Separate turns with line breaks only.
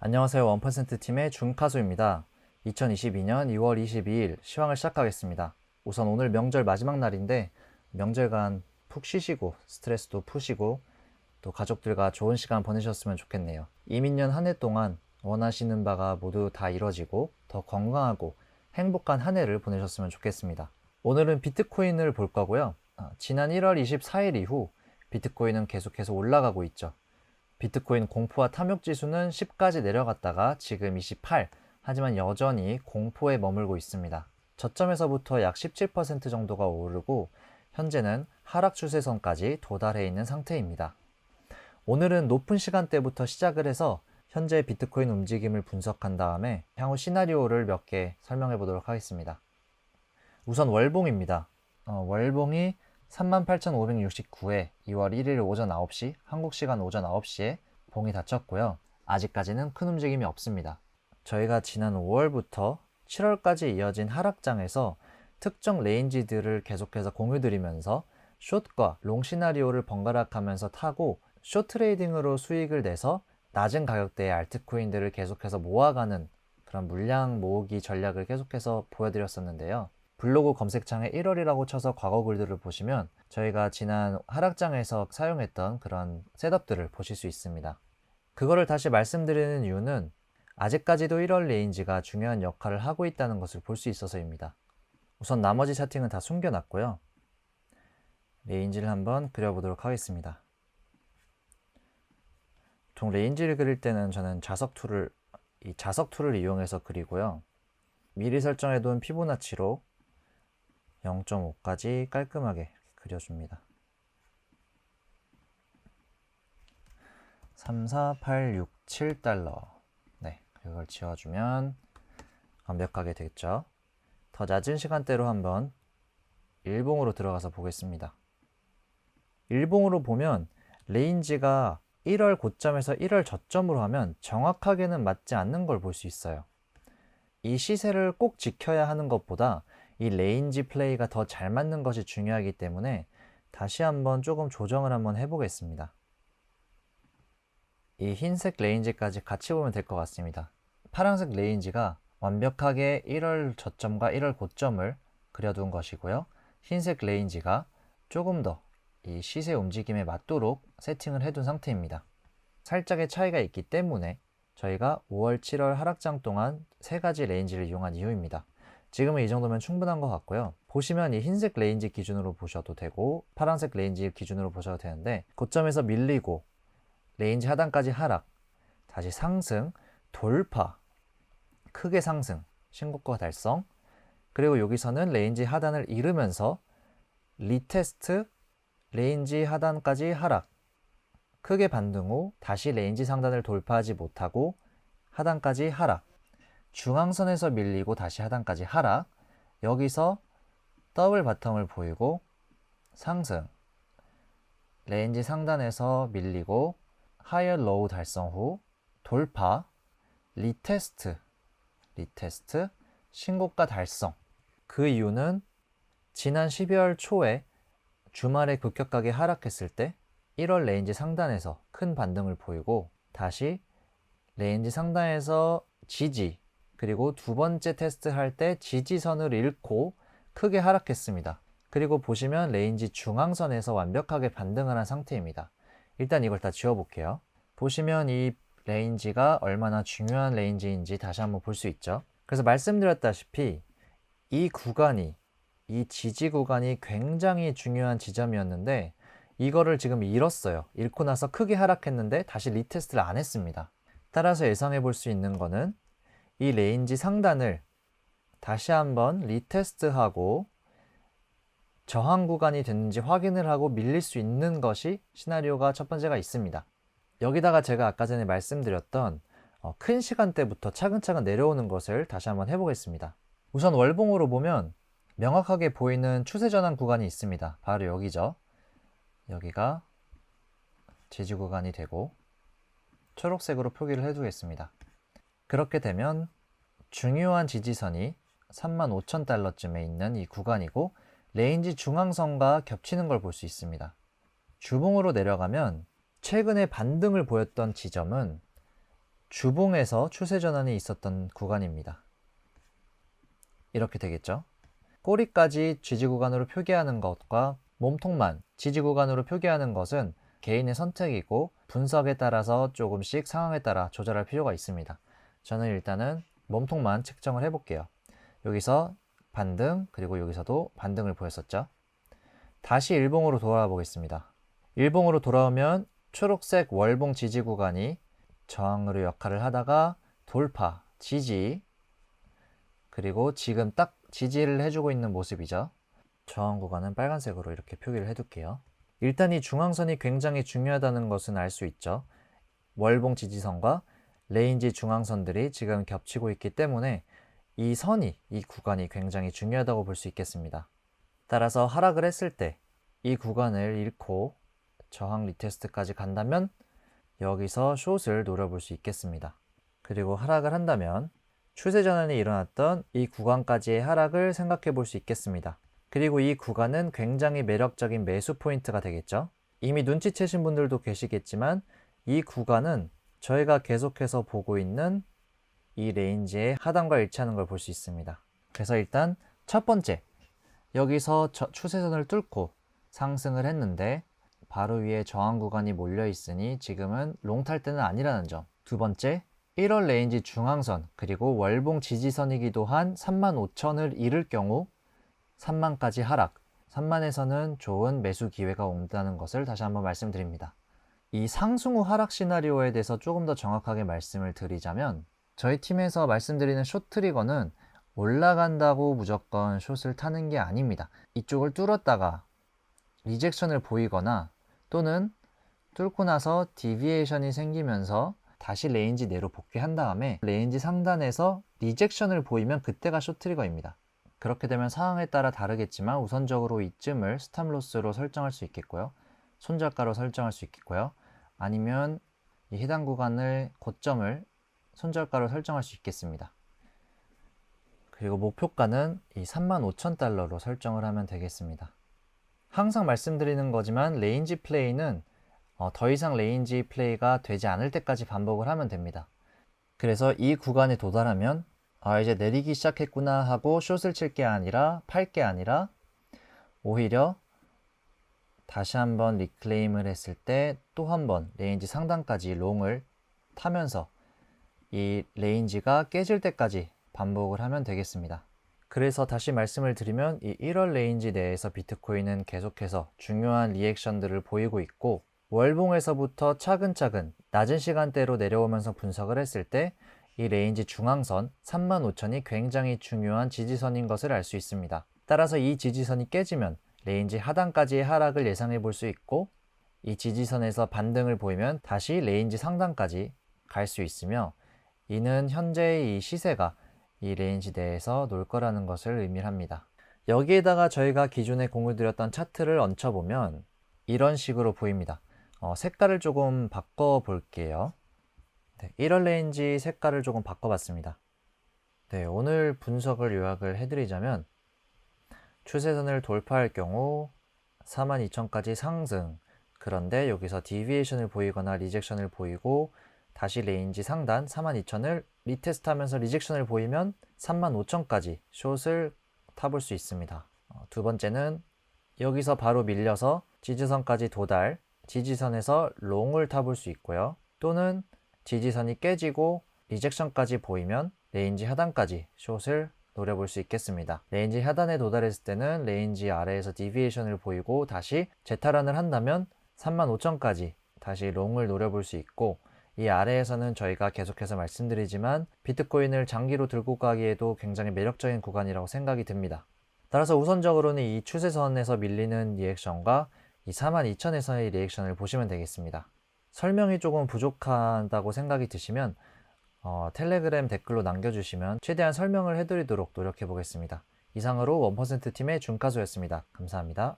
안녕하세요. 1% 팀의 준카수입니다. 2022년 2월 22일 시황을 시작하겠습니다. 우선 오늘 명절 마지막 날인데 명절간 푹 쉬시고 스트레스도 푸시고 또 가족들과 좋은 시간 보내셨으면 좋겠네요. 이민년 한 해 동안 원하시는 바가 모두 다 이뤄지고 더 건강하고 행복한 한 해를 보내셨으면 좋겠습니다. 오늘은 비트코인을 볼 거고요. 지난 1월 24일 이후 비트코인은 계속해서 올라가고 있죠. 비트코인 공포와 탐욕 지수는 10까지 내려갔다가 지금 28, 하지만 여전히 공포에 머물고 있습니다. 저점에서부터 약 17% 정도가 오르고 현재는 하락 추세선까지 도달해 있는 상태입니다. 오늘은 높은 시간대부터 시작을 해서 현재 비트코인 움직임을 분석한 다음에 향후 시나리오를 몇 개 설명해 보도록 하겠습니다. 우선 월봉입니다. 월봉이 38,569에 2월 1일 오전 9시, 한국 시간 오전 9시에 봉이 닫혔고요. 아직까지는 큰 움직임이 없습니다. 저희가 지난 5월부터 7월까지 이어진 하락장에서 특정 레인지들을 계속해서 공유드리면서 숏과 롱 시나리오를 번갈아가면서 타고 숏 트레이딩으로 수익을 내서 낮은 가격대의 알트코인들을 계속해서 모아가는 그런 물량 모으기 전략을 계속해서 보여드렸었는데요. 블로그 검색창에 1월이라고 쳐서 과거 글들을 보시면 저희가 지난 하락장에서 사용했던 그런 셋업들을 보실 수 있습니다. 그거를 다시 말씀드리는 이유는 아직까지도 1월 레인지가 중요한 역할을 하고 있다는 것을 볼 수 있어서입니다. 우선 나머지 차팅은 다 숨겨놨고요. 레인지를 한번 그려보도록 하겠습니다. 보통 레인지를 그릴 때는 저는 자석 툴을 이용해서 그리고요. 미리 설정해둔 피보나치로 0.5까지 깔끔하게 그려줍니다. 34867달러. 네, 이걸 지워주면 완벽하게 되겠죠. 더 낮은 시간대로 한번 일봉으로 들어가서 보겠습니다. 일봉으로 보면 레인지가 1월 고점에서 1월 저점으로 하면 정확하게는 맞지 않는 걸 볼 수 있어요. 이 시세를 꼭 지켜야 하는 것보다 이 레인지 플레이가 더 잘 맞는 것이 중요하기 때문에 다시 한번 조금 조정을 한번 해보겠습니다. 이 흰색 레인지까지 같이 보면 될 것 같습니다. 파란색 레인지가 완벽하게 1월 저점과 1월 고점을 그려둔 것이고요. 흰색 레인지가 조금 더 이 시세 움직임에 맞도록 세팅을 해둔 상태입니다. 살짝의 차이가 있기 때문에 저희가 5월, 7월 하락장 동안 세 가지 레인지를 이용한 이유입니다. 지금은 이 정도면 충분한 것 같고요. 보시면 이 흰색 레인지 기준으로 보셔도 되고 파란색 레인지 기준으로 보셔도 되는데 고점에서 밀리고 레인지 하단까지 하락, 다시 상승, 돌파, 크게 상승, 신고가 달성, 그리고 여기서는 레인지 하단을 이루면서 리테스트, 레인지 하단까지 하락, 크게 반등 후 다시 레인지 상단을 돌파하지 못하고 하단까지 하락, 중앙선에서 밀리고 다시 하단까지 하락, 여기서 더블 바텀을 보이고 상승, 레인지 상단에서 밀리고 하이어 로우 달성 후 돌파, 리테스트, 신고가 달성. 그 이유는 지난 12월 초에 주말에 급격하게 하락했을 때 1월 레인지 상단에서 큰 반등을 보이고 다시 레인지 상단에서 지지, 그리고 두 번째 테스트 할 때 지지선을 잃고 크게 하락했습니다. 그리고 보시면 레인지 중앙선에서 완벽하게 반등을 한 상태입니다. 일단 이걸 다 지워볼게요. 보시면 이 레인지가 얼마나 중요한 레인지인지 다시 한번 볼 수 있죠. 그래서 말씀드렸다시피 이 구간이, 이 지지 구간이 굉장히 중요한 지점이었는데 이거를 지금 잃었어요. 잃고 나서 크게 하락했는데 다시 리테스트를 안 했습니다. 따라서 예상해 볼 수 있는 거는 이 레인지 상단을 다시 한번 리테스트하고 저항 구간이 됐는지 확인을 하고 밀릴 수 있는 것이 시나리오가 첫 번째가 있습니다. 여기다가 제가 아까 전에 말씀드렸던 큰 시간대부터 차근차근 내려오는 것을 다시 한번 해보겠습니다. 우선 월봉으로 보면 명확하게 보이는 추세 전환 구간이 있습니다. 바로 여기죠. 여기가 지지 구간이 되고 초록색으로 표기를 해두겠습니다. 그렇게 되면 중요한 지지선이 35,000달러쯤에 있는 이 구간이고 레인지 중앙선과 겹치는 걸 볼 수 있습니다. 주봉으로 내려가면 최근에 반등을 보였던 지점은 주봉에서 추세 전환이 있었던 구간입니다. 이렇게 되겠죠. 꼬리까지 지지 구간으로 표기하는 것과 몸통만 지지 구간으로 표기하는 것은 개인의 선택이고 분석에 따라서 조금씩 상황에 따라 조절할 필요가 있습니다. 저는 일단은 몸통만 측정을 해볼게요. 여기서 반등, 그리고 여기서도 반등을 보였었죠. 다시 일봉으로 돌아와 보겠습니다. 일봉으로 돌아오면 초록색 월봉 지지 구간이 저항으로 역할을 하다가 돌파, 지지, 그리고 지금 딱 지지를 해주고 있는 모습이죠. 저항 구간은 빨간색으로 이렇게 표기를 해둘게요. 일단 이 중앙선이 굉장히 중요하다는 것은 알 수 있죠. 월봉 지지선과 레인지 중앙선들이 지금 겹치고 있기 때문에 이 구간이 굉장히 중요하다고 볼 수 있겠습니다. 따라서 하락을 했을 때 이 구간을 잃고 저항 리테스트까지 간다면 여기서 숏을 노려볼 수 있겠습니다. 그리고 하락을 한다면 추세 전환이 일어났던 이 구간까지의 하락을 생각해 볼 수 있겠습니다. 그리고 이 구간은 굉장히 매력적인 매수 포인트가 되겠죠. 이미 눈치채신 분들도 계시겠지만 이 구간은 저희가 계속해서 보고 있는 이 레인지의 하단과 일치하는 걸 볼 수 있습니다. 그래서 일단 첫 번째, 여기서 추세선을 뚫고 상승을 했는데 바로 위에 저항 구간이 몰려 있으니 지금은 롱 탈 때는 아니라는 점. 두 번째, 1월 레인지 중앙선 그리고 월봉 지지선이기도 한 35,000을 잃을 경우 3만까지 하락, 3만에서는 좋은 매수 기회가 온다는 것을 다시 한번 말씀드립니다. 이 상승 후 하락 시나리오에 대해서 조금 더 정확하게 말씀을 드리자면 저희 팀에서 말씀드리는 숏 트리거는 올라간다고 무조건 숏을 타는 게 아닙니다. 이쪽을 뚫었다가 리젝션을 보이거나 또는 뚫고 나서 디비에이션이 생기면서 다시 레인지 내로 복귀한 다음에 레인지 상단에서 리젝션을 보이면 그때가 숏 트리거입니다. 그렇게 되면 상황에 따라 다르겠지만 우선적으로 이쯤을 스탑로스로 설정할 수 있겠고요. 손절가로 설정할 수 있겠고요. 아니면 이 해당 구간을 고점을 손절가로 설정할 수 있겠습니다. 그리고 목표가는 이 35,000달러로 설정을 하면 되겠습니다. 항상 말씀드리는 거지만 레인지 플레이는 더 이상 레인지 플레이가 되지 않을 때까지 반복을 하면 됩니다. 그래서 이 구간에 도달하면 이제 내리기 시작했구나 하고 숏을 칠 게 아니라 팔 게 아니라 오히려 다시 한번 리클레임을 했을 때 또 한번 레인지 상단까지 롱을 타면서 이 레인지가 깨질 때까지 반복을 하면 되겠습니다. 그래서 다시 말씀을 드리면 이 1월 레인지 내에서 비트코인은 계속해서 중요한 리액션들을 보이고 있고 월봉에서부터 차근차근 낮은 시간대로 내려오면서 분석을 했을 때 이 레인지 중앙선 35,000이 굉장히 중요한 지지선인 것을 알 수 있습니다. 따라서 이 지지선이 깨지면 레인지 하단까지의 하락을 예상해 볼 수 있고 이 지지선에서 반등을 보이면 다시 레인지 상단까지 갈 수 있으며 이는 현재의 이 시세가 이 레인지 내에서 놀 거라는 것을 의미합니다. 여기에다가 저희가 기존에 공유드렸던 차트를 얹혀보면 이런 식으로 보입니다. 색깔을 조금 바꿔볼게요. 네, 1월 레인지 색깔을 조금 바꿔봤습니다. 네, 오늘 분석을 요약을 해드리자면 추세선을 돌파할 경우 42,000까지 상승, 그런데 여기서 디비에이션을 보이거나 리젝션을 보이고 다시 레인지 상단 42,000을 리테스트하면서 리젝션을 보이면 35,000까지 숏을 타볼 수 있습니다. 두 번째는 여기서 바로 밀려서 지지선까지 도달, 지지선에서 롱을 타볼 수 있고요. 또는 지지선이 깨지고 리젝션까지 보이면 레인지 하단까지 숏을 노려볼 수 있겠습니다. 레인지 하단에 도달했을 때는 레인지 아래에서 디비에이션을 보이고 다시 재탈환을 한다면 35,000까지 다시 롱을 노려볼 수 있고 이 아래에서는 저희가 계속해서 말씀드리지만 비트코인을 장기로 들고 가기에도 굉장히 매력적인 구간이라고 생각이 듭니다. 따라서 우선적으로는 이 추세선에서 밀리는 리액션과 이 42,000에서의 리액션을 보시면 되겠습니다. 설명이 조금 부족하다고 생각이 드시면 텔레그램 댓글로 남겨주시면 최대한 설명을 해드리도록 노력해 보겠습니다. 이상으로 1% 팀의 준카소였습니다. 감사합니다.